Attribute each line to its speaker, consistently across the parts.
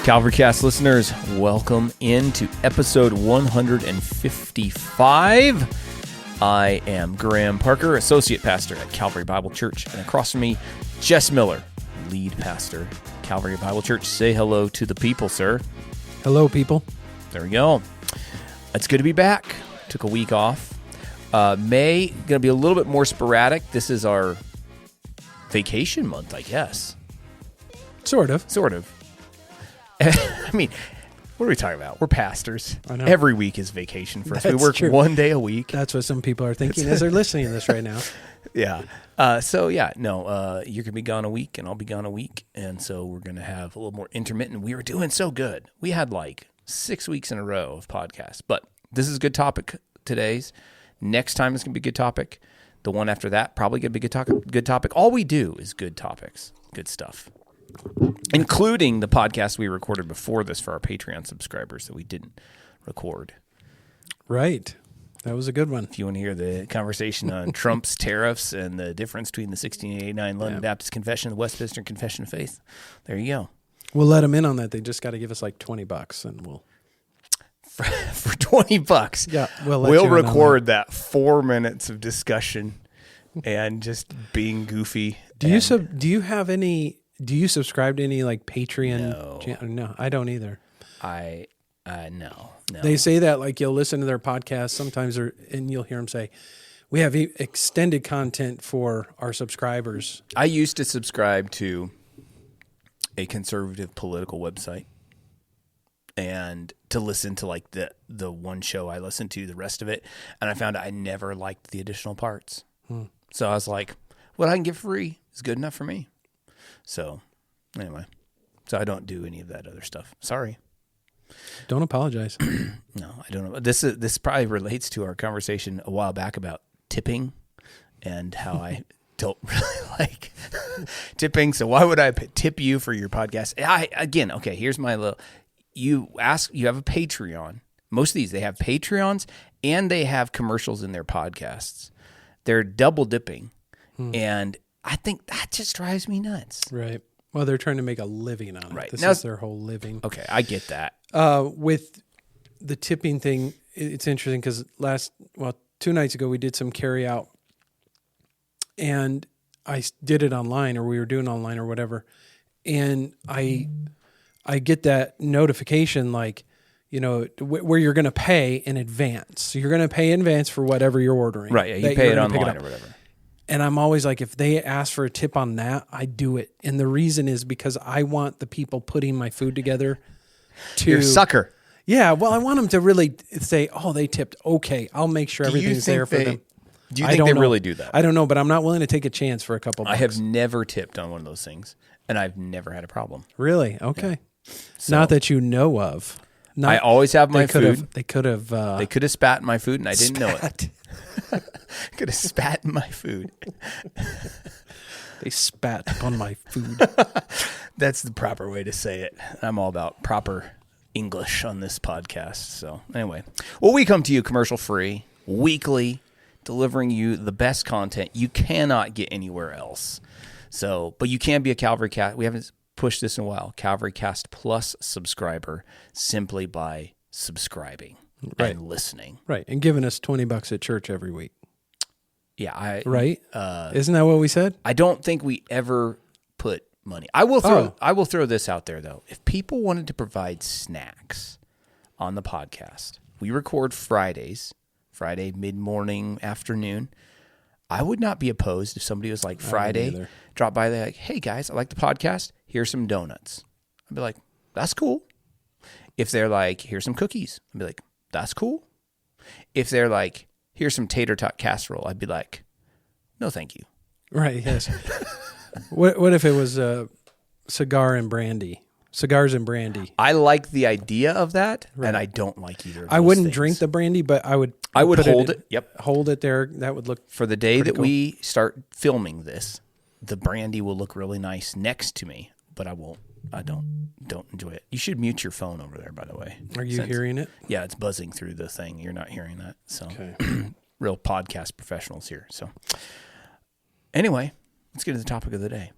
Speaker 1: CalvaryCast listeners, welcome into episode 155. I am Graham Parker, associate pastor at Calvary Bible Church, and across from me, Jess Miller, lead pastor, Calvary Bible Church. Say hello to the people, sir.
Speaker 2: Hello, people.
Speaker 1: There we go. It's good to be back. Took a week off. May, going to be a little bit more sporadic. This is our vacation month, I guess.
Speaker 2: Sort of.
Speaker 1: I mean, what are we talking about? We're pastors.
Speaker 2: I know.
Speaker 1: Every week is vacation for us. We
Speaker 2: That's
Speaker 1: work
Speaker 2: true.
Speaker 1: one day a week.
Speaker 2: That's what some people are thinking as they're listening to this right now.
Speaker 1: Yeah. You're going to be gone a week and I'll be gone a week. And so we're going to have a little more intermittent. We were doing so good. We had like 6 weeks in a row of podcasts. But this is a good topic today's. Next time is going to be a good topic. The one after that, probably going to be a good topic. All we do is good topics, good stuff. Including the podcast we recorded before this for our Patreon subscribers that we didn't record.
Speaker 2: Right. That was a good one.
Speaker 1: If you want to hear the conversation on Trump's tariffs and the difference between the 1689 London Baptist Confession and the Westminster Confession of Faith, there you go.
Speaker 2: We'll let them in on that. They just got to give us like $20 and we'll...
Speaker 1: For $20.
Speaker 2: Yeah,
Speaker 1: we'll record that 4 minutes of discussion and just being goofy.
Speaker 2: Do you subscribe to any like Patreon? No, I don't either.
Speaker 1: No.
Speaker 2: They say that like you'll listen to their podcast sometimes, and you'll hear them say, "We have extended content for our subscribers."
Speaker 1: I used to subscribe to a conservative political website, and to listen to like the one show I listened to, the rest of it, and I found I never liked the additional parts. So I was like, what I can get free is good enough for me. So anyway, I don't do any of that other stuff. Sorry.
Speaker 2: Don't apologize.
Speaker 1: No, I don't know. This probably relates to our conversation a while back about tipping and how I don't really like tipping. So why would I tip you for your podcast? Here's my little... You have a Patreon. Most of these, they have Patreons and they have commercials in their podcasts. They're double dipping. And I think that just drives me nuts.
Speaker 2: Right. Well, they're trying to make a living on it.
Speaker 1: Right.
Speaker 2: This is their whole living.
Speaker 1: Okay, I get that.
Speaker 2: With the tipping thing, it's interesting because 2 nights ago we did some carry out, and I did it online, or we were doing online or whatever, and I get that notification like, where you're going to pay in advance. So you're going to pay in advance for whatever you're ordering.
Speaker 1: Right. Yeah, you pay it online or whatever.
Speaker 2: And I'm always like, if they ask for a tip on that, I do it. And the reason is because I want the people putting my food together to...
Speaker 1: You're a sucker.
Speaker 2: Yeah, well, I want them to really say, oh, they tipped. Okay, I'll make sure everything's there for them.
Speaker 1: Do you think they really do that?
Speaker 2: I don't know, but I'm not willing to take a chance for a couple bucks.
Speaker 1: I have never tipped on one of those things, and I've never had a problem.
Speaker 2: Really? Okay.
Speaker 1: Yeah. So,
Speaker 2: not that you know of.
Speaker 1: I always have my food.
Speaker 2: They could have
Speaker 1: spat in my food, and I didn't know it. Could have spat in my food.
Speaker 2: They spat upon my food.
Speaker 1: That's the proper way to say it. I'm all about proper English on this podcast. So anyway, we come to you commercial free, weekly, delivering you the best content you cannot get anywhere else. So, but you can be a CalvaryCast. We haven't pushed this in a while. CalvaryCast Plus subscriber simply by subscribing and listening.
Speaker 2: Right, and giving us $20 at church every week.
Speaker 1: Yeah,
Speaker 2: right? Isn't that what we said?
Speaker 1: I don't think we ever put money. I will throw this out there though. If people wanted to provide snacks on the podcast, we record Friday mid-morning, afternoon. I would not be opposed if somebody was like Friday, drop by, they're like, hey guys, I like the podcast. Here's some donuts. I'd be like, that's cool. If they're like, here's some cookies, I'd be like, that's cool. If they're like, here's some tater tot casserole, I'd be like, no, thank you.
Speaker 2: Right, yes. What if it was cigars and brandy? I
Speaker 1: like the idea of that, and I don't like either of those
Speaker 2: I wouldn't
Speaker 1: things.
Speaker 2: Drink the brandy, but I would
Speaker 1: hold it. Yep.
Speaker 2: Hold it there. That would look
Speaker 1: for the day that
Speaker 2: cool.
Speaker 1: we start filming this, the brandy will look really nice next to me, but I won't. I don't enjoy it. You should mute your phone over there, by the way.
Speaker 2: Are you hearing it?
Speaker 1: Yeah, it's buzzing through the thing. You're not hearing that. So,
Speaker 2: okay.
Speaker 1: Real podcast professionals here. So, anyway, let's get to the topic of the day.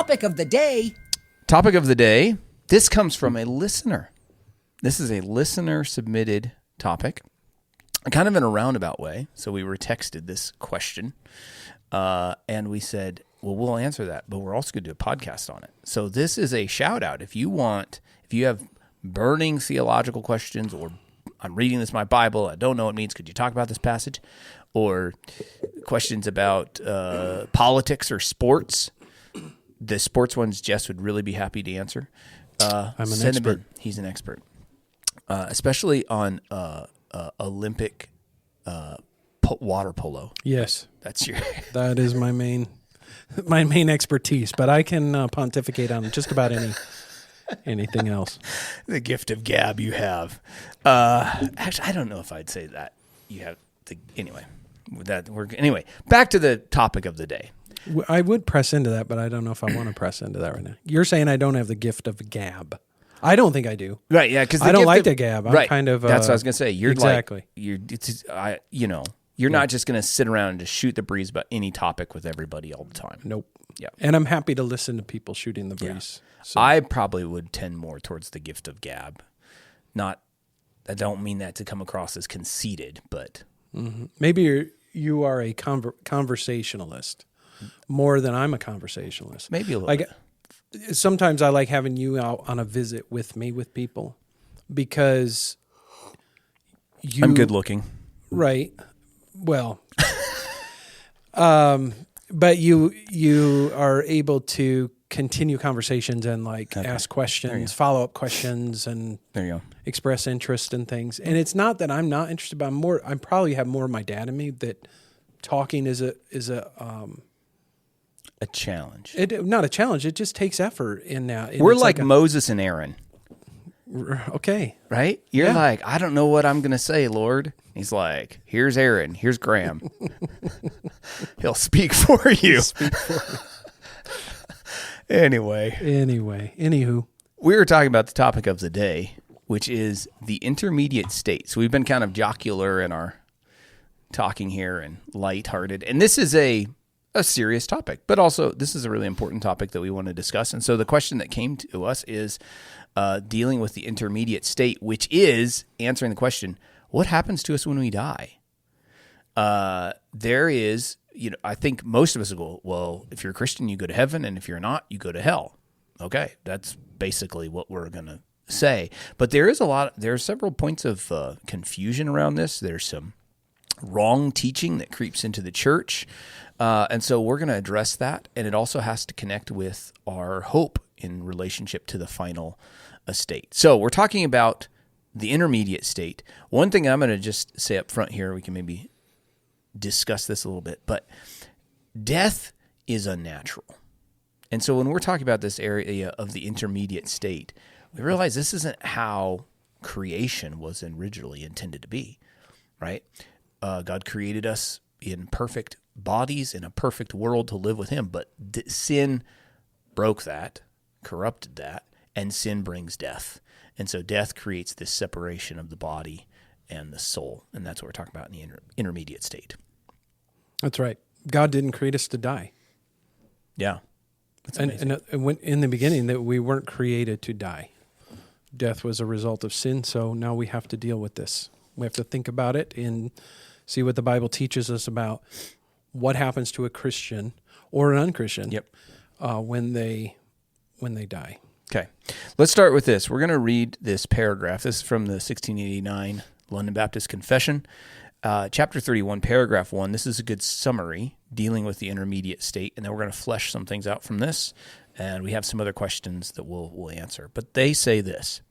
Speaker 3: topic of the day.
Speaker 1: Topic of the day. This comes from a listener. This is a listener-submitted topic, kind of in a roundabout way. So we were texted this question, and we said, well, we'll answer that, but we're also going to do a podcast on it. So this is a shout-out. If you have burning theological questions, or I'm reading this in my Bible, I don't know what it means, could you talk about this passage? Or questions about politics or sports. The sports ones Jess would really be happy to answer.
Speaker 2: I'm an expert.
Speaker 1: He's an expert. Especially on Olympic water polo.
Speaker 2: Yes.
Speaker 1: That's your...
Speaker 2: That is my main expertise, but I can pontificate on just about anything else.
Speaker 1: The gift of gab you have. Actually, I don't know if I'd say that. You have anyway. Anyway, back to the topic of the day.
Speaker 2: I would press into that, but I don't know if I want to press into that right now. You're saying I don't have the gift of gab. I don't think I do.
Speaker 1: Right, yeah, because
Speaker 2: I don't like to gab. I'm kind of
Speaker 1: that's what I was gonna say. You're
Speaker 2: exactly.
Speaker 1: You're not just gonna sit around and just shoot the breeze about any topic with everybody all the time.
Speaker 2: Nope.
Speaker 1: Yeah,
Speaker 2: and I'm happy to listen to people shooting the breeze.
Speaker 1: Yeah. So. I probably would tend more towards the gift of gab. I don't mean that to come across as conceited, but
Speaker 2: maybe you are a conversationalist more than I'm a conversationalist.
Speaker 1: Maybe a little bit.
Speaker 2: Sometimes I like having you out on a visit with me with people because
Speaker 1: I'm good looking.
Speaker 2: Right. Well, but you are able to continue conversations and ask questions, follow-up questions, and
Speaker 1: there you go.
Speaker 2: Express interest in things. And it's not that I'm not interested, but I probably have more of my dad in me that talking is a
Speaker 1: challenge.
Speaker 2: Not a challenge. It just takes effort in that.
Speaker 1: We're like Moses and Aaron.
Speaker 2: Okay.
Speaker 1: Right? You're like, I don't know what I'm going to say, Lord. He's like, here's Aaron. Here's Graham. He'll speak for you. Anyway.
Speaker 2: Anywho.
Speaker 1: We were talking about the topic of the day, which is the intermediate state. So we've been kind of jocular in our talking here and lighthearted. And this is a serious topic, but also this is a really important topic that we want to discuss. And so the question that came to us is dealing with the intermediate state, which is answering the question, what happens to us when we die? There is, I think most of us will go, well, if you're a Christian, you go to heaven, and if you're not, you go to hell. Okay, that's basically what we're going to say. But there are several points of confusion around this. There's some wrong teaching that creeps into the church. And so we're going to address that. And it also has to connect with our hope in relationship to the final estate. So we're talking about the intermediate state. One thing I'm going to just say up front here, we can maybe discuss this a little bit, but death is unnatural. And so when we're talking about this area of the intermediate state, we realize this isn't how creation was originally intended to be, right? God created us in perfect bodies in a perfect world to live with him, but sin broke that, corrupted that, and sin brings death. And so death creates this separation of the body and the soul, and that's what we're talking about in the intermediate state.
Speaker 2: That's right. God didn't create us to die.
Speaker 1: Yeah.
Speaker 2: And when, in the beginning, that we weren't created to die. Death was a result of sin, so now we have to deal with this. We have to think about it and see what the Bible teaches us about what happens to a Christian or an unchristian when they die.
Speaker 1: Okay. Let's start with this. We're going to read this paragraph. This is from the 1689 London Baptist Confession, chapter 31, paragraph 1. This is a good summary dealing with the intermediate state, and then we're going to flesh some things out from this, and we have some other questions that we'll answer. But they say this: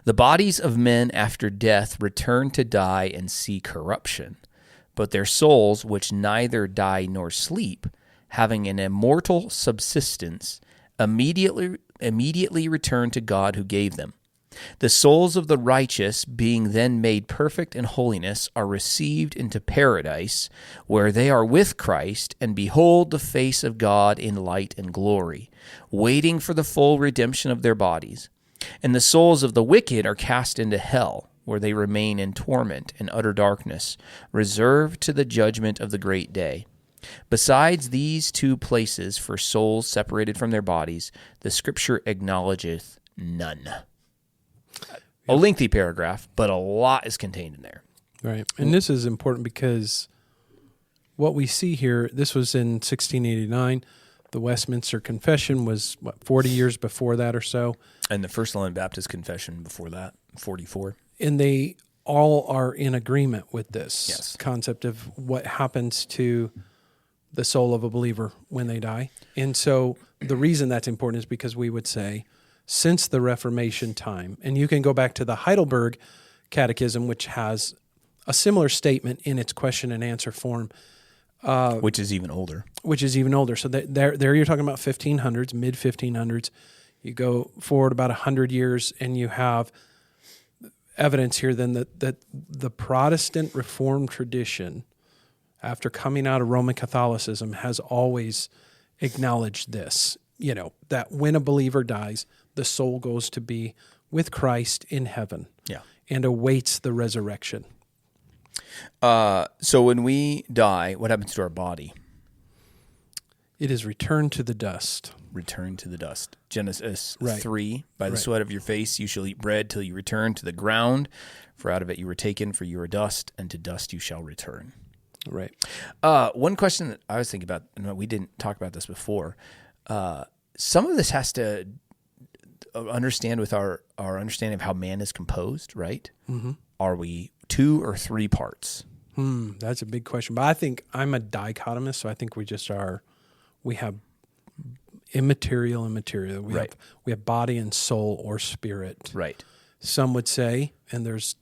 Speaker 1: the bodies of men after death return to die and see corruption, but their souls, which neither die nor sleep, having an immortal subsistence, immediately return to God who gave them. The souls of the righteous, being then made perfect in holiness, are received into paradise, where they are with Christ, and behold the face of God in light and glory, waiting for the full redemption of their bodies. And the souls of the wicked are cast into hell, where they remain in torment and utter darkness, reserved to the judgment of the great day. Besides these two places for souls separated from their bodies, the Scripture acknowledgeth none. A lengthy paragraph, but a lot is contained in there.
Speaker 2: Right. And this is important because what we see here, this was in 1689. The Westminster Confession was, 40 years before that or so?
Speaker 1: And the First London Baptist Confession before that, 44.
Speaker 2: And they all are in agreement with this concept of what happens to the soul of a believer when they die. And so the reason that's important is because we would say, since the Reformation time, and you can go back to the Heidelberg Catechism, which has a similar statement in its question and answer form.
Speaker 1: Which is even older.
Speaker 2: So there you're talking about 1500s, mid-1500s. You go forward about 100 years, and you have evidence here then that the Protestant Reformed tradition, after coming out of Roman Catholicism, has always acknowledged this, that when a believer dies, the soul goes to be with Christ in heaven and awaits the resurrection.
Speaker 1: So when we die, what happens to our body?
Speaker 2: It is returned to the dust.
Speaker 1: Return to the dust. Genesis 3, by the sweat of your face you shall eat bread till you return to the ground, for out of it you were taken, for you are dust, and to dust you shall return.
Speaker 2: Right.
Speaker 1: One question that I was thinking about, and we didn't talk about this before, some of this has to understand with our understanding of how man is composed, right? Mm-hmm. Are we 2 or 3 parts?
Speaker 2: That's a big question. But I think I'm a dichotomist, so I think we have immaterial and material. We have body and soul or spirit.
Speaker 1: Right.
Speaker 2: Some would say, and there's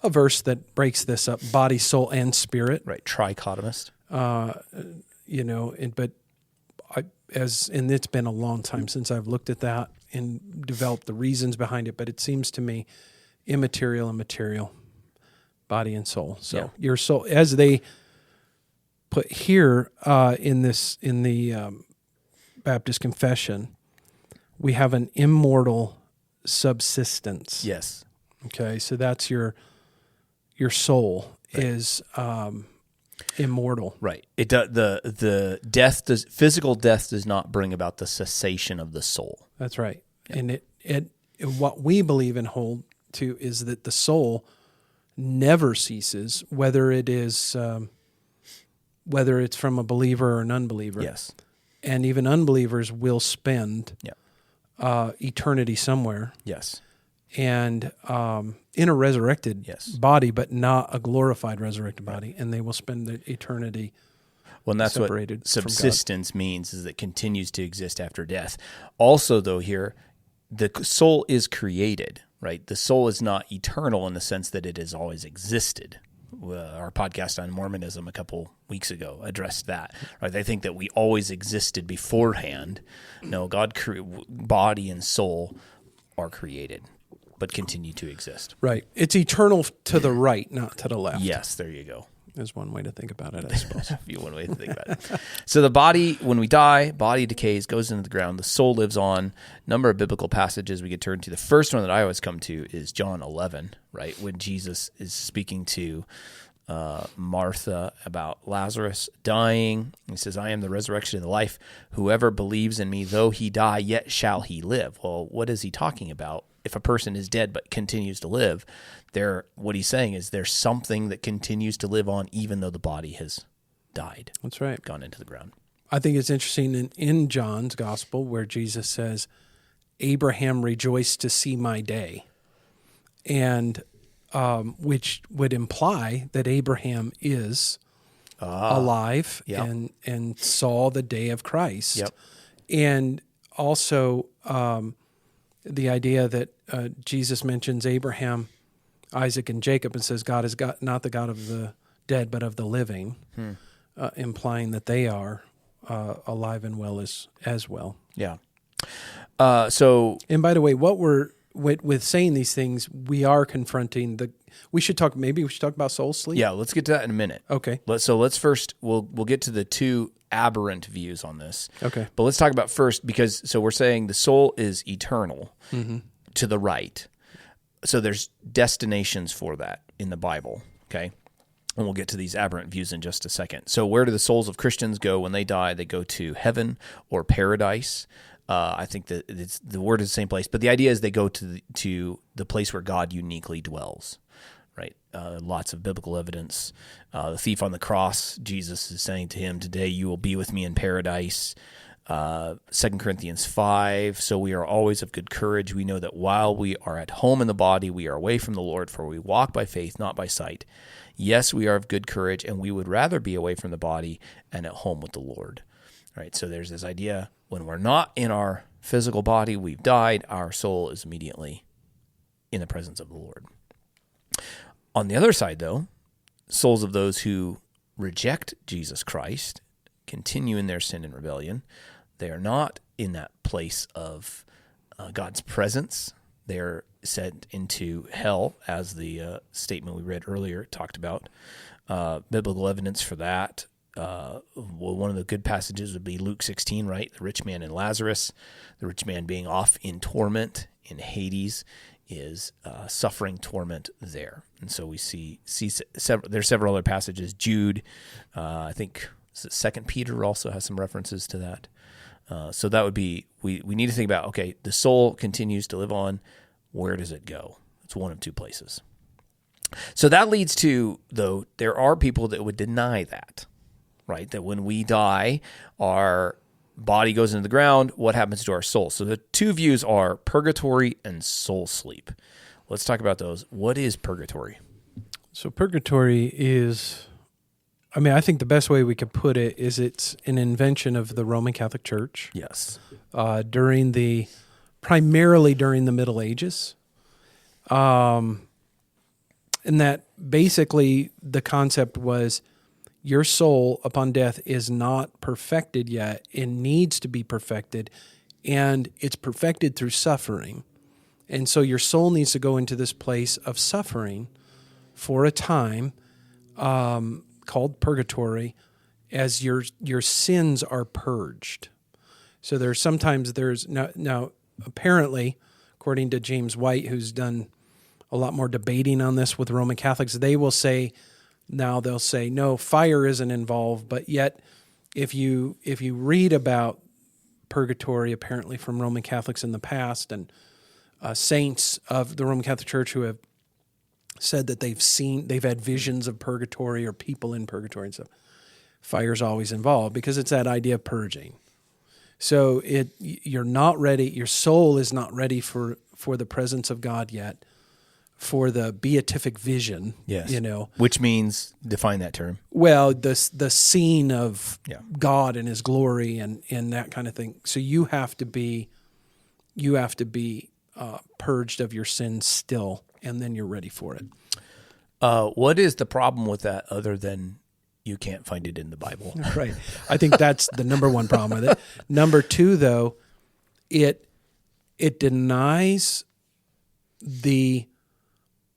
Speaker 2: a verse that breaks this up, body, soul, and spirit.
Speaker 1: Right. Trichotomist.
Speaker 2: And it's been a long time since I've looked at that and developed the reasons behind it, but it seems to me immaterial and material, body and soul. So your soul, as they put here in the Baptist Confession, we have an immortal subsistence.
Speaker 1: Yes.
Speaker 2: Okay, so that's your soul is immortal.
Speaker 1: Right. It the death physical death does not bring about the cessation of the soul.
Speaker 2: That's right. Yeah. And it what we believe and hold to is that the soul never ceases, whether it's from a believer or an unbeliever.
Speaker 1: Yes.
Speaker 2: And even unbelievers will spend eternity somewhere.
Speaker 1: Yes.
Speaker 2: And in a resurrected body, but not a glorified resurrected body, and they will spend the eternity
Speaker 1: and that's
Speaker 2: separated
Speaker 1: what subsistence means, is it continues to exist after death. Also, though, here, the soul is created, right? The soul is not eternal in the sense that it has always existed. Our podcast on Mormonism a couple weeks ago addressed that. Right? They think that we always existed beforehand. No, body and soul are created, but continue to exist.
Speaker 2: Right. It's eternal to the right, not to the left.
Speaker 1: Yes, there you go.
Speaker 2: Is one way to think about it, I suppose.
Speaker 1: One way to think about it. So the body, when we die, body decays, goes into the ground. The soul lives on. Number of biblical passages we could turn to. The first one that I always come to is John 11, right? When Jesus is speaking to Martha about Lazarus dying. He says, I am the resurrection and the life. Whoever believes in me, though he die, yet shall he live. Well, what is he talking about? If a person is dead but continues to live, what he's saying is there's something that continues to live on even though the body has died.
Speaker 2: That's right.
Speaker 1: Gone into the ground.
Speaker 2: I think it's interesting in John's gospel where Jesus says, Abraham rejoiced to see my day, and which would imply that Abraham is alive and saw the day of Christ.
Speaker 1: Yep.
Speaker 2: And also the idea that Jesus mentions Abraham, Isaac, and Jacob and says God is not the God of the dead but of the living, implying that they are alive and well as well.
Speaker 1: Yeah.
Speaker 2: And by the way, what we're with saying these things, we are confronting we should talk about soul sleep.
Speaker 1: Yeah, let's get to that in a minute.
Speaker 2: Okay.
Speaker 1: Let's first we'll get to the two aberrant views on this.
Speaker 2: Okay.
Speaker 1: But let's talk about first, because we're saying the soul is eternal to the right. So there's destinations for that in the Bible. Okay. And we'll get to these aberrant views in just a second. So where do the souls of Christians go when they die? They go to heaven or paradise. I think that the word is the same place, but the idea is they go to the place where God uniquely dwells, right? Lots of biblical evidence. The thief on the cross, Jesus is saying to him, today you will be with me in paradise. 2 Corinthians 5, so we are always of good courage. We know that while we are at home in the body, we are away from the Lord, for we walk by faith, not by sight. Yes, we are of good courage, and we would rather be away from the body and at home with the Lord. All right, so there's this idea, when we're not in our physical body, we've died, our soul is immediately in the presence of the Lord. On the other side, though, souls of those who reject Jesus Christ, continue in their sin and rebellion, they are not in that place of God's presence. They are sent into hell, as the statement we read earlier talked about. Biblical evidence for that. One of the good passages would be Luke 16, right? The rich man and Lazarus. The rich man being off in torment in Hades is suffering torment there. And so we see there's several other passages. Jude, I think 2 Peter also has some references to that. So that would be, we need to think about, okay, the soul continues to live on. Where does it go? It's one of two places. So that leads to, though, there are people that would deny that, right? That when we die, our body goes into the ground, what happens to our soul? So the two views are purgatory and soul sleep. Let's talk about those. What is purgatory?
Speaker 2: So purgatory is, I think the best way we could put it is it's an invention of the Roman Catholic Church.
Speaker 1: Yes.
Speaker 2: Primarily during the Middle Ages. And that basically the concept was your soul upon death is not perfected yet. It needs to be perfected, and it's perfected through suffering. And so your soul needs to go into this place of suffering for a time, called purgatory, as your sins are purged. So now apparently, according to James White, who's done a lot more debating on this with Roman Catholics, they'll say, no, fire isn't involved. But yet, if you read about purgatory, apparently from Roman Catholics in the past, and saints of the Roman Catholic Church who have said that they've had visions of purgatory or people in purgatory and stuff, fire's always involved because it's that idea of purging. So you're not ready. Your soul is not ready for the presence of God yet, for the beatific vision.
Speaker 1: Yes. Which means, define that term.
Speaker 2: Well, the scene of God and His glory and that kind of thing. So you have to be purged of your sins still, and then you're ready for it.
Speaker 1: What is the problem with that, other than you can't find it in the Bible?
Speaker 2: Right. I think that's the number one problem with it. Number two, though, it denies the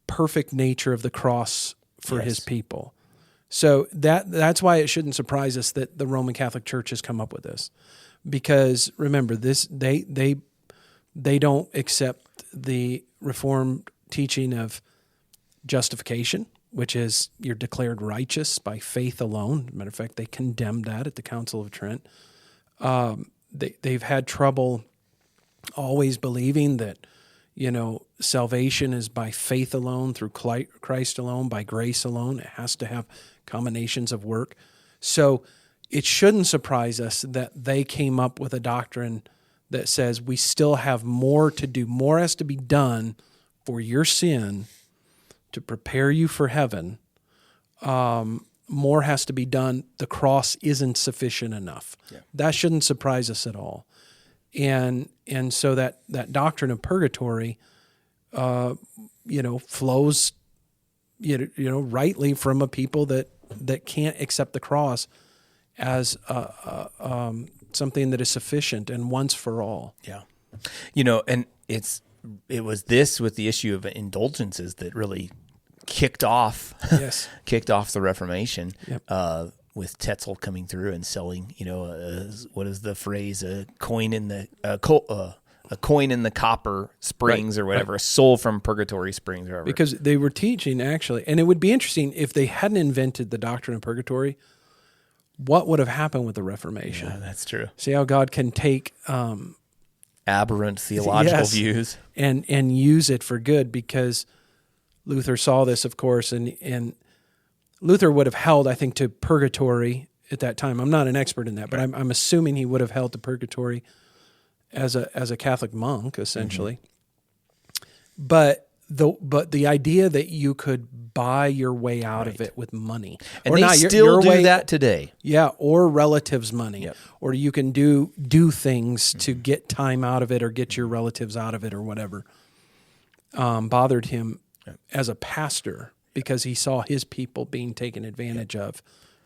Speaker 2: perfect nature of the cross for His people. So that's why it shouldn't surprise us that the Roman Catholic Church has come up with this. Because remember, they don't accept the Reformed teaching of justification, which is you're declared righteous by faith alone. Matter of fact, they condemned that at the Council of Trent. They've had trouble always believing that, salvation is by faith alone, through Christ alone, by grace alone. It has to have combinations of work. So it shouldn't surprise us that they came up with a doctrine that says we still have more to do. More has to be done for your sin to prepare you for heaven. More has to be done. The cross isn't sufficient enough. Yeah. That shouldn't surprise us at all. And so that doctrine of purgatory, flows, rightly from a people that can't accept the cross as something that is sufficient and once for all.
Speaker 1: Yeah. And it was this with the issue of indulgences that really kicked off the Reformation. Yep. With Tetzel coming through and selling, what is the phrase? A coin in the a coin in the copper springs or whatever, a soul from purgatory springs or whatever.
Speaker 2: Because they were teaching actually, and it would be interesting if they hadn't invented the doctrine of purgatory, what would have happened with the Reformation?
Speaker 1: Yeah, that's true.
Speaker 2: See how God can take
Speaker 1: aberrant theological views
Speaker 2: and use it for good, because Luther saw this, of course, and Luther would have held, I think, to purgatory at that time. I'm not an expert in that, but I'm assuming he would have held to purgatory as a Catholic monk, essentially. But the idea that you could buy your way out of it with money,
Speaker 1: and they still do that today.
Speaker 2: Yeah, or relatives' money, or you can do things to get time out of it or get your relatives out of it or whatever. Bothered him as a pastor because he saw his people being taken advantage of.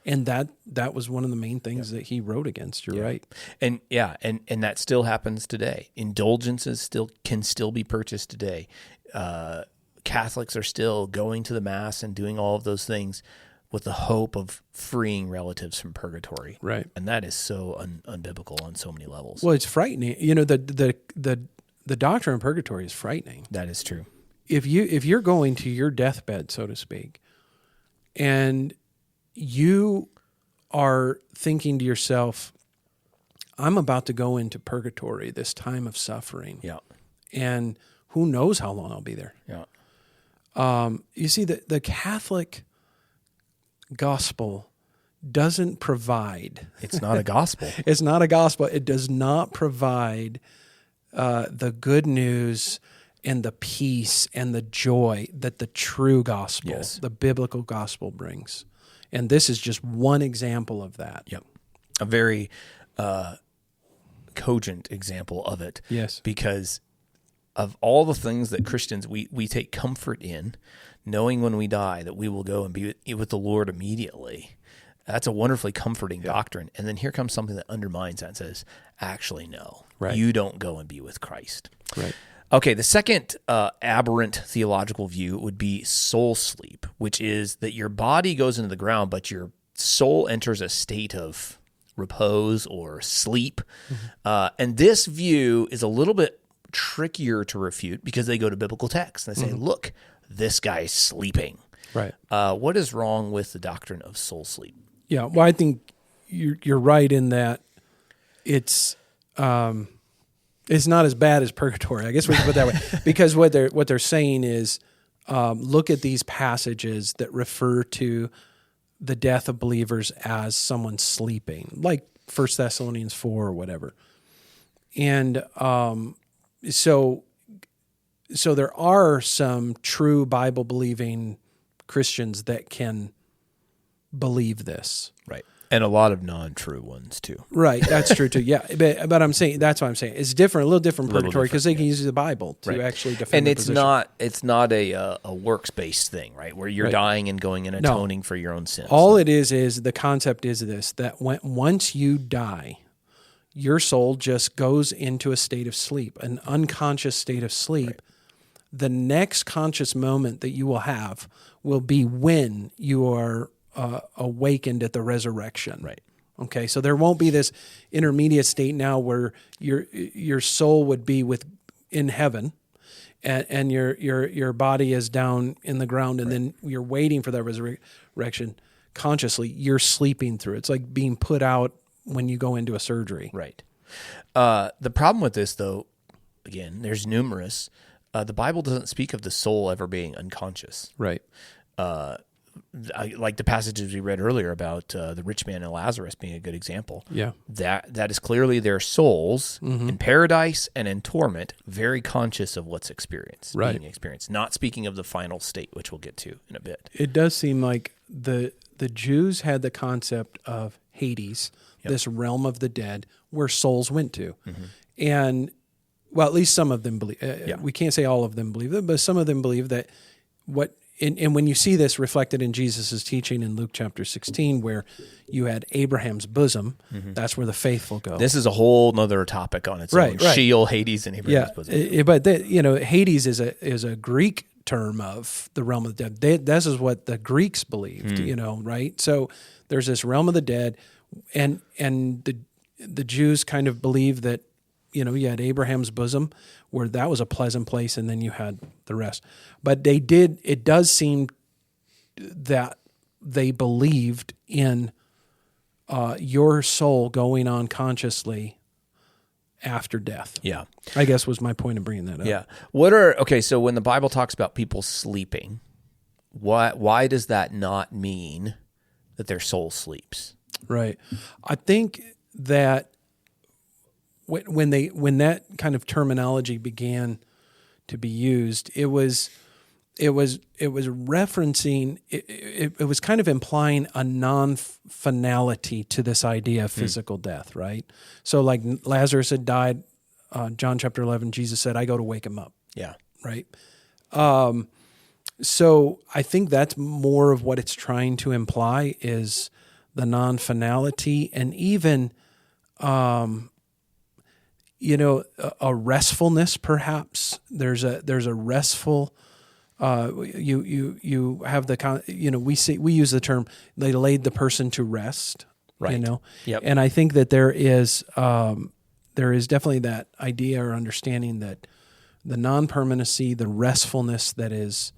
Speaker 2: And that was one of the main things that he wrote against. You're right.
Speaker 1: And and that still happens today. Indulgences can still be purchased today. Catholics are still going to the Mass and doing all of those things with the hope of freeing relatives from purgatory.
Speaker 2: Right.
Speaker 1: And that is so unbiblical on so many levels.
Speaker 2: Well, it's frightening. You know, the doctrine of purgatory is frightening.
Speaker 1: That is true.
Speaker 2: If you're going to your deathbed, so to speak, and you are thinking to yourself, I'm about to go into purgatory, this time of suffering.
Speaker 1: Yeah.
Speaker 2: And who knows how long I'll be there.
Speaker 1: Yeah.
Speaker 2: You see, the Catholic gospel doesn't provide.
Speaker 1: It's not a gospel.
Speaker 2: It's not a gospel. It does not provide the good news and the peace and the joy that the true gospel, the biblical gospel brings. And this is just one example of that.
Speaker 1: Yep. A very cogent example of it.
Speaker 2: Yes.
Speaker 1: Because of all the things that Christians, we take comfort in, knowing when we die that we will go and be with the Lord immediately. That's a wonderfully comforting doctrine. And then here comes something that undermines that and says, actually, no, you don't go and be with Christ.
Speaker 2: Right.
Speaker 1: Okay, the second aberrant theological view would be soul sleep, which is that your body goes into the ground, but your soul enters a state of repose or sleep. Mm-hmm. And this view is a little bit trickier to refute because they go to biblical texts and they say, look, this guy's sleeping.
Speaker 2: Right.
Speaker 1: What is wrong with the doctrine of soul sleep?
Speaker 2: Yeah, well, I think you're right in that it's not as bad as purgatory. I guess we can put it that way. Because what they're saying is, look at these passages that refer to the death of believers as someone sleeping, like 1 Thessalonians 4 or whatever. And so there are some true Bible-believing Christians that can believe this.
Speaker 1: Right. And a lot of non-true ones too.
Speaker 2: Right, that's true too. Yeah, but I'm saying that's what I'm saying. It's different, a little different purgatory because they can use the Bible to actually defend.
Speaker 1: And
Speaker 2: their
Speaker 1: it's
Speaker 2: position.
Speaker 1: it's not a works-based thing, right? Where you're dying and going and atoning for your own sins.
Speaker 2: All it is the concept is this: that once you die, your soul just goes into a state of sleep, an unconscious state of sleep. Right. The next conscious moment that you will have will be when you are awakened at the resurrection.
Speaker 1: Right.
Speaker 2: Okay. So there won't be this intermediate state now where your soul would be in heaven, and your body is down in the ground, and then you're waiting for that resurrection. Consciously, you're sleeping through. It's like being put out when you go into a surgery.
Speaker 1: Right. The problem with this, though, again, there's numerous. The Bible doesn't speak of the soul ever being unconscious.
Speaker 2: Right.
Speaker 1: Like the passages we read earlier about the rich man and Lazarus being a good example.
Speaker 2: Yeah.
Speaker 1: That is clearly their souls in paradise and in torment, very conscious of what's being experienced. Not speaking of the final state, which we'll get to in a bit.
Speaker 2: It does seem like the Jews had the concept of Hades, this realm of the dead, where souls went to. Mm-hmm. And, well, at least some of them believe. We can't say all of them believe it, but some of them believe that and when you see this reflected in Jesus' teaching in Luke chapter 16, where you had Abraham's bosom, that's where the faithful go.
Speaker 1: This is a whole nother topic on its own.
Speaker 2: Right.
Speaker 1: Sheol, Hades, and Abraham's bosom.
Speaker 2: But Hades is a Greek term of the realm of the dead. This is what the Greeks believed, right? So there's this realm of the dead, and the Jews kind of believe that, you had Abraham's bosom, where that was a pleasant place, and then you had the rest. But it does seem that they believed in your soul going on consciously after death.
Speaker 1: Yeah.
Speaker 2: I guess was my point of bringing that up.
Speaker 1: Yeah. So when the Bible talks about people sleeping, why does that not mean that their soul sleeps?
Speaker 2: Right. I think that when that kind of terminology began to be used, it was referencing, it was kind of implying a non-finality to this idea of physical death, right? So like Lazarus had died, John chapter 11, Jesus said, I go to wake him up.
Speaker 1: Yeah.
Speaker 2: Right? So I think that's more of what it's trying to imply is the non-finality, and even, a restfulness perhaps. There's a restful, you have we use the term, they laid the person to rest,
Speaker 1: right? Yep.
Speaker 2: And I think that there is definitely that idea or understanding that the non-permanency, the restfulness that is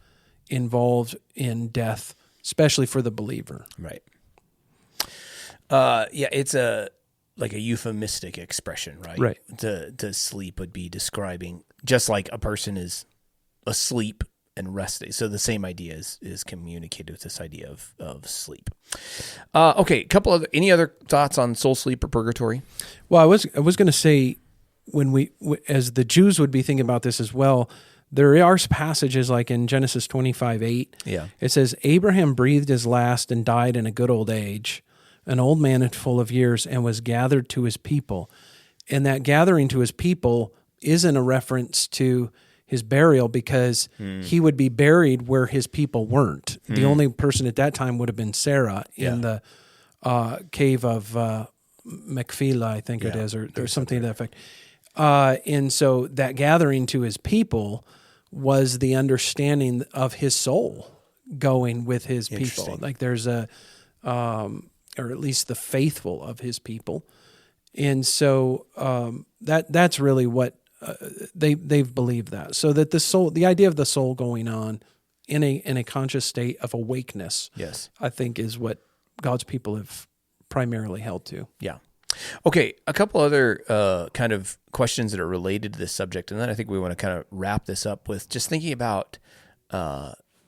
Speaker 2: involved in death, especially for the believer.
Speaker 1: Right. It's like a euphemistic expression, right?
Speaker 2: Right.
Speaker 1: To sleep would be describing just like a person is asleep and resting. So the same idea is communicated with this idea of sleep. Okay, any other thoughts on soul sleep or purgatory?
Speaker 2: Well, I was going to say, when as the Jews would be thinking about this as well, there are passages like in Genesis 25:8.
Speaker 1: Yeah.
Speaker 2: It says, Abraham breathed his last and died in a good old age, an old man and full of years, and was gathered to his people. And that gathering to his people isn't a reference to his burial, because he would be buried where his people weren't. The only person at that time would have been Sarah in the cave of Machpelah, I think it is, or something to that effect. And so that gathering to his people was the understanding of his soul going with his people. Like there's or at least the faithful of his people. And so that's really what they've believed that. So that the soul, the idea of the soul going on in a conscious state of awakeness,
Speaker 1: yes,
Speaker 2: I think is what God's people have primarily held to.
Speaker 1: Yeah. Okay, a couple other kind of questions that are related to this subject, and then I think we want to kind of wrap this up with just thinking about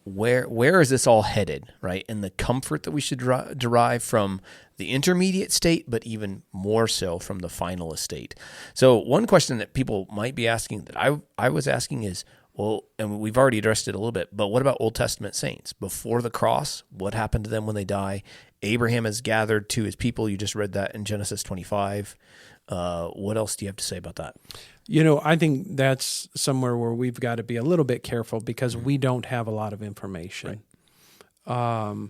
Speaker 1: where is this all headed, right? And the comfort that we should derive from the intermediate state, but even more so from the final estate. So one question that people might be asking, that I was asking is, well, and we've already addressed it a little bit, but what about Old Testament saints? Before the cross, what happened to them when they die? Abraham is gathered to his people. You just read that in Genesis 25. What else do you have to say about that?
Speaker 2: I think that's somewhere where we've got to be a little bit careful, because we don't have a lot of information. Right.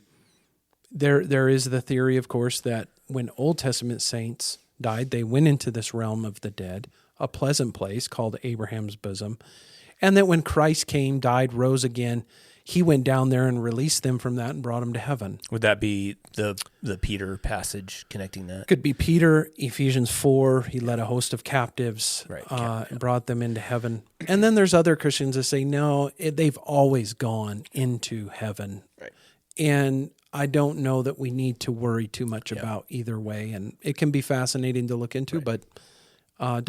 Speaker 2: There is the theory, of course, that when Old Testament saints died, they went into this realm of the dead, a pleasant place called Abraham's bosom, and that when Christ came, died, rose again, he went down there and released them from that and brought them to heaven.
Speaker 1: Would that be the Peter passage connecting that?
Speaker 2: Could be Peter, Ephesians 4, he led a host of captives, and brought them into heaven. And then there's other Christians that say, no, they've always gone into heaven.
Speaker 1: Right.
Speaker 2: And I don't know that we need to worry too much about either way. And it can be fascinating to look into, but I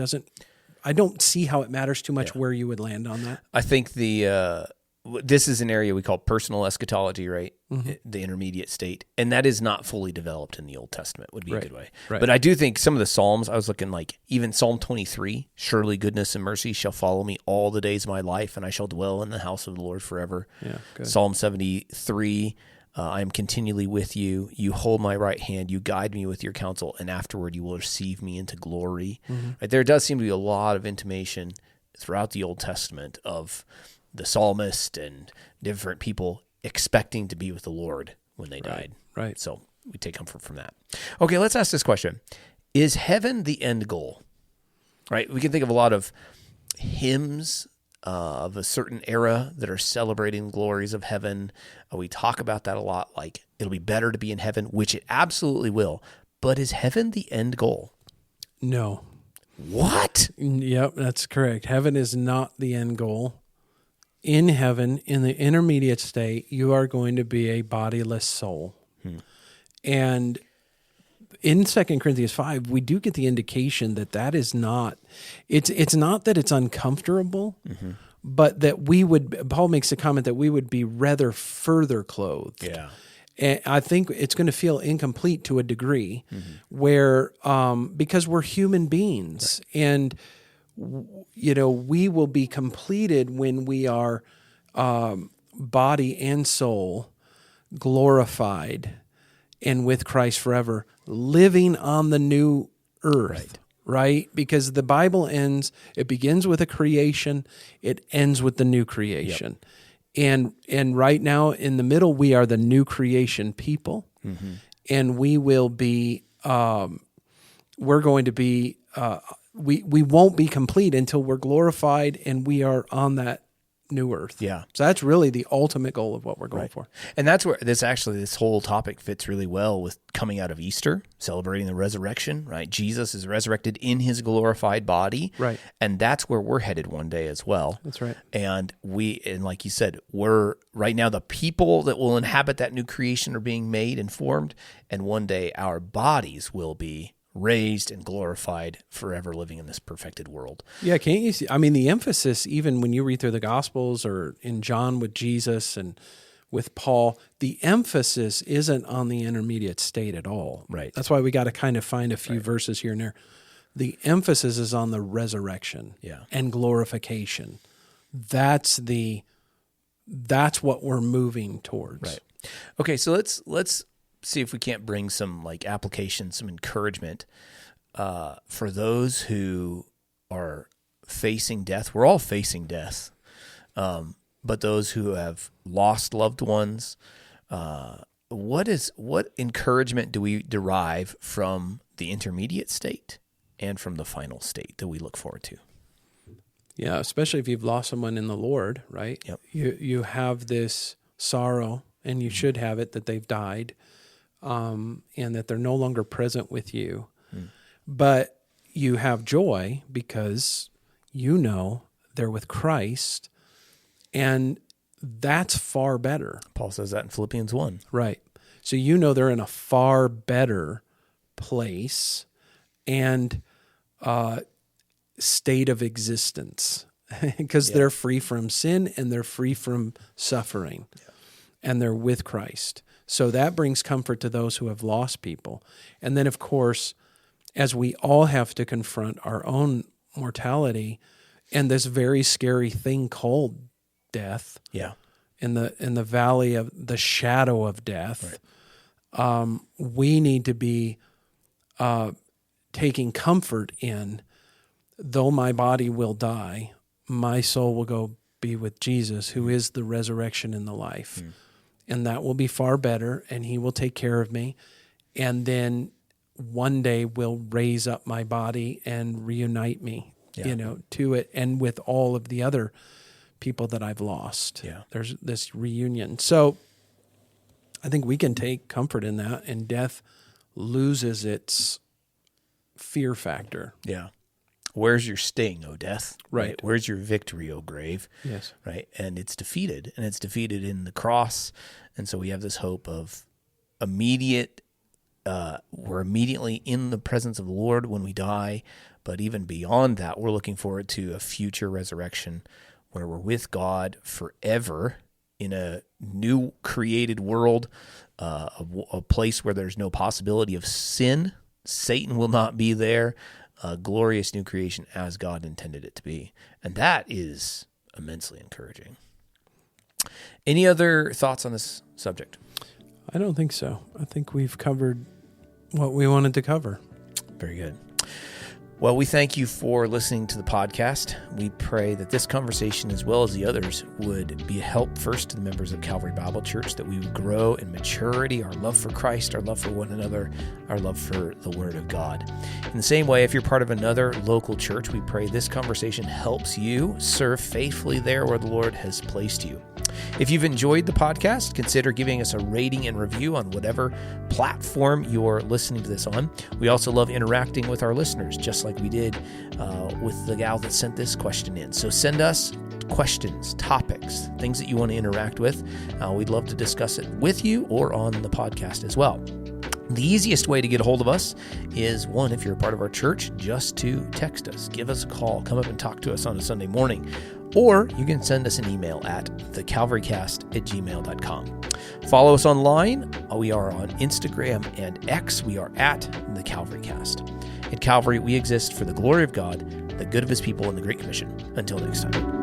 Speaker 2: don't see how it matters too much where you would land on that.
Speaker 1: I think this is an area we call personal eschatology, right? Mm-hmm. The intermediate state. And that is not fully developed in the Old Testament, would be a good way. Right. But I do think some of the Psalms, I was looking like even Psalm 23, surely goodness and mercy shall follow me all the days of my life, and I shall dwell in the house of the Lord forever. Yeah, good. Psalm 73, I am continually with you. You hold my right hand. You guide me with your counsel, and afterward you will receive me into glory. Mm-hmm. Right, there does seem to be a lot of intimation throughout the Old Testament of the psalmist and different people expecting to be with the Lord when they died. Right. So we take comfort from that. Okay, let's ask this question. Is heaven the end goal? Right? We can think of a lot of hymns of a certain era that are celebrating the glories of heaven. We talk about that a lot, like it'll be better to be in heaven, which it absolutely will. But is heaven the end goal?
Speaker 2: No.
Speaker 1: What?
Speaker 2: Yep, that's correct. Heaven is not the end goal. In heaven, in the intermediate state, you are going to be a bodiless soul. And in 2 Corinthians 5, we do get the indication that is not, it's not that it's uncomfortable, but that Paul makes the comment that we would be rather further clothed.
Speaker 1: Yeah.
Speaker 2: And I think it's going to feel incomplete to a degree where, because we're human beings, and we will be completed when we are body and soul glorified and with Christ forever, living on the new earth, right? Because the Bible it begins with a creation, it ends with the new creation. Yep. And right now in the middle, we are the new creation people, and we will be, we're going to be, we won't be complete until we're glorified and we are on that new earth.
Speaker 1: Yeah.
Speaker 2: So that's really the ultimate goal of what we're going for.
Speaker 1: And that's where this whole topic fits really well with coming out of Easter, celebrating the resurrection, right? Jesus is resurrected in his glorified body.
Speaker 2: Right.
Speaker 1: And that's where we're headed one day as well.
Speaker 2: That's right.
Speaker 1: And like you said, we're right now the people that will inhabit that new creation are being made and formed. And one day our bodies will be raised and glorified, forever living in this perfected world.
Speaker 2: Yeah, can't you see? I mean, the emphasis, even when you read through the Gospels or in John with Jesus and with Paul, the emphasis isn't on the intermediate state at all.
Speaker 1: Right.
Speaker 2: That's why we got to kind of find a few verses here and there. The emphasis is on the resurrection and glorification. That's what we're moving towards.
Speaker 1: Right. Okay, so let's see if we can't bring some application, some encouragement for those who are facing death. We're all facing death, but those who have lost loved ones, what encouragement do we derive from the intermediate state and from the final state that we look forward to?
Speaker 2: Yeah, especially if you've lost someone in the Lord, right?
Speaker 1: Yep.
Speaker 2: You have this sorrow, and you should have it, that they've died. And that they're no longer present with you. But you have joy because they're with Christ, and that's far better.
Speaker 1: Paul says that in Philippians 1.
Speaker 2: Right. So they're in a far better place and state of existence because they're free from sin and they're free from suffering, and they're with Christ. So that brings comfort to those who have lost people. And then, of course, as we all have to confront our own mortality and this very scary thing called death, in the valley of the shadow of death, we need to be taking comfort in, though my body will die, my soul will go be with Jesus, who is the resurrection and the life. And that will be far better, and he will take care of me. And then one day will raise up my body and reunite me, to it, and with all of the other people that I've lost. Yeah. There's this reunion. So I think we can take comfort in that, and death loses its fear factor.
Speaker 1: Yeah. Where's your sting, O death?
Speaker 2: Right.
Speaker 1: Where's your victory, O grave?
Speaker 2: Yes.
Speaker 1: Right. And it's defeated in the cross. And so we have this hope of we're immediately in the presence of the Lord when we die. But even beyond that, we're looking forward to a future resurrection where we're with God forever in a new created world, a place where there's no possibility of sin. Satan will not be there. A glorious new creation as God intended it to be. And that is immensely encouraging. Any other thoughts on this subject?
Speaker 2: I don't think so. I think we've covered what we wanted to cover.
Speaker 1: Very good. Well, we thank you for listening to the podcast. We pray that this conversation, as well as the others, would be a help first to the members of Calvary Bible Church, that we would grow in maturity, our love for Christ, our love for one another, our love for the Word of God. In the same way, if you're part of another local church, we pray this conversation helps you serve faithfully there where the Lord has placed you. If you've enjoyed the podcast, consider giving us a rating and review on whatever platform you're listening to this on. We also love interacting with our listeners, just like like we did with the gal that sent this question in. So send us questions, topics, things that you want to interact with. We'd love to discuss it with you or on the podcast as well. The easiest way to get a hold of us is, one, if you're a part of our church, just to text us, give us a call, come up and talk to us on a Sunday morning, or you can send us an email at thecalvarycast@gmail.com. Follow us online. We are on Instagram and X. We are at The Calvary Cast. At Calvary, we exist for the glory of God, the good of his people, and the Great Commission. Until next time.